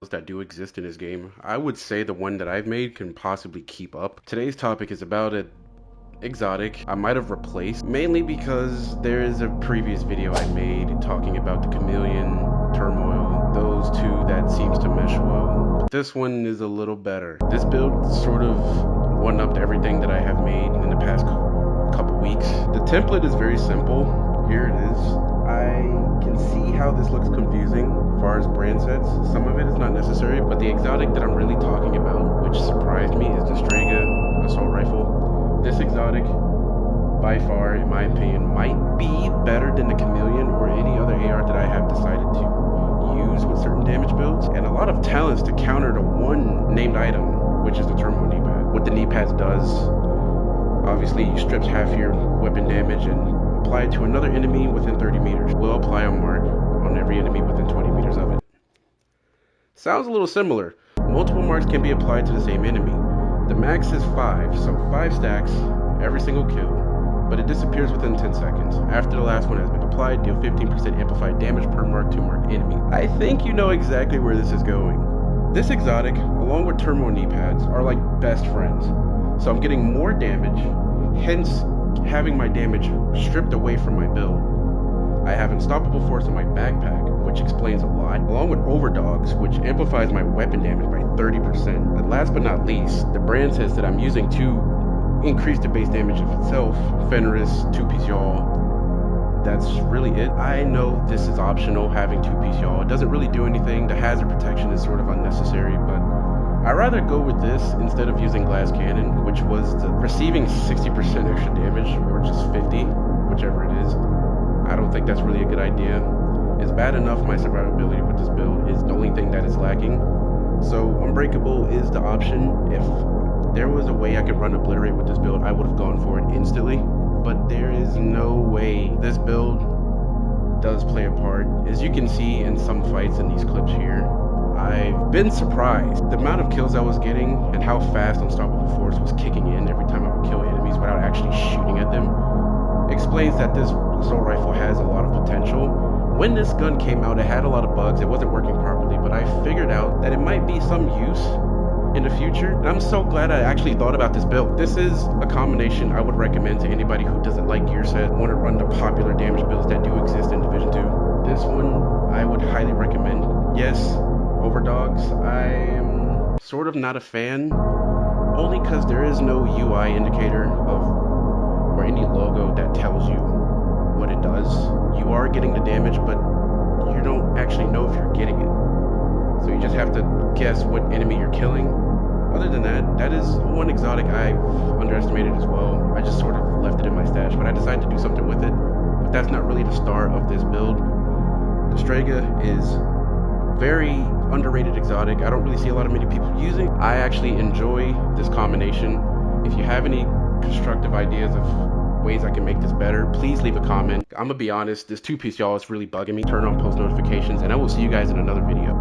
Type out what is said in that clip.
that do exist in this game. I would say the one that I've made can possibly keep up. Today's topic is about an exotic I might have replaced, mainly because there is a previous video I made talking about the chameleon, turmoil, those two that seems to mesh well. But this one is a little better. This build sort of one-upped everything that I have made in the past couple weeks. The template is very simple. Here it is. I can see how this looks confusing as far as brand sets. Some of it is not necessary, but the exotic that I'm really talking about, which surprised me, is the Strega assault rifle. This exotic, by far, in my opinion, might be better than the chameleon or any other AR that I have decided to use with certain damage builds, and a lot of talents to counter the one named item, which is the turmoil knee pad. What the knee pads does, obviously, strips half your weapon damage and apply it to another enemy within 30 meters. Will apply a mark on every enemy within 20 meters of it. Sounds a little similar. Multiple marks can be applied to the same enemy. The max is 5, so 5 stacks every single kill, but it disappears within 10 seconds. After the last one has been applied, deal 15% amplified damage per mark to marked enemy. I think you know exactly where this is going. This exotic, along with turmoil knee pads, are like best friends. So I'm getting more damage, hence having my damage stripped away from my build. I have unstoppable force in my backpack, which explains a lot, along with overdogs, which amplifies my weapon damage by 30%. And last but not least, the brand says that I'm using to increase the base damage of itself, Fenris, two-piece yaw. That's really it. I know this is optional, having two-piece yaw. It doesn't really do anything. The hazard protection is sort of unnecessary, but I'd rather go with this instead of using glass cannon, which was receiving 60% extra damage, or just 50, whichever it is. I don't think that's really a good idea. It's bad enough my survivability with this build is the only thing that is lacking. So Unbreakable is the option. If there was a way I could run Obliterate with this build, I would have gone for it instantly. But there is no way. This build does play a part. As you can see in some fights in these clips here, I've been surprised. The amount of kills I was getting and how fast Unstoppable Force was kicking in every time I would kill enemies without actually shooting at them explains that this assault rifle has a lot of potential. When this gun came out, it had a lot of bugs. It wasn't working properly, but I figured out that it might be some use in the future. And I'm so glad I actually thought about this build. This is a combination I would recommend to anybody who doesn't like gear set, want to run the popular damage builds that do exist in Division 2. This one I would highly recommend. Yes, overdogs, I am sort of not a fan, only because there is no UI indicator of or any logo that tells you what it does. You are getting the damage, but you don't actually know if you're getting it. So you just have to guess what enemy you're killing. Other than that, that is one exotic I've underestimated as well. I just sort of left it in my stash, but I decided to do something with it. But that's not really the star of this build. The Strega is very underrated exotic. I don't really see a lot of many people using. I actually enjoy this combination. If you have any constructive ideas of ways I can make this better, please leave a comment. I'm gonna be honest, this two-piece yaw is really bugging me. Turn on post notifications, and I will see you guys in another video.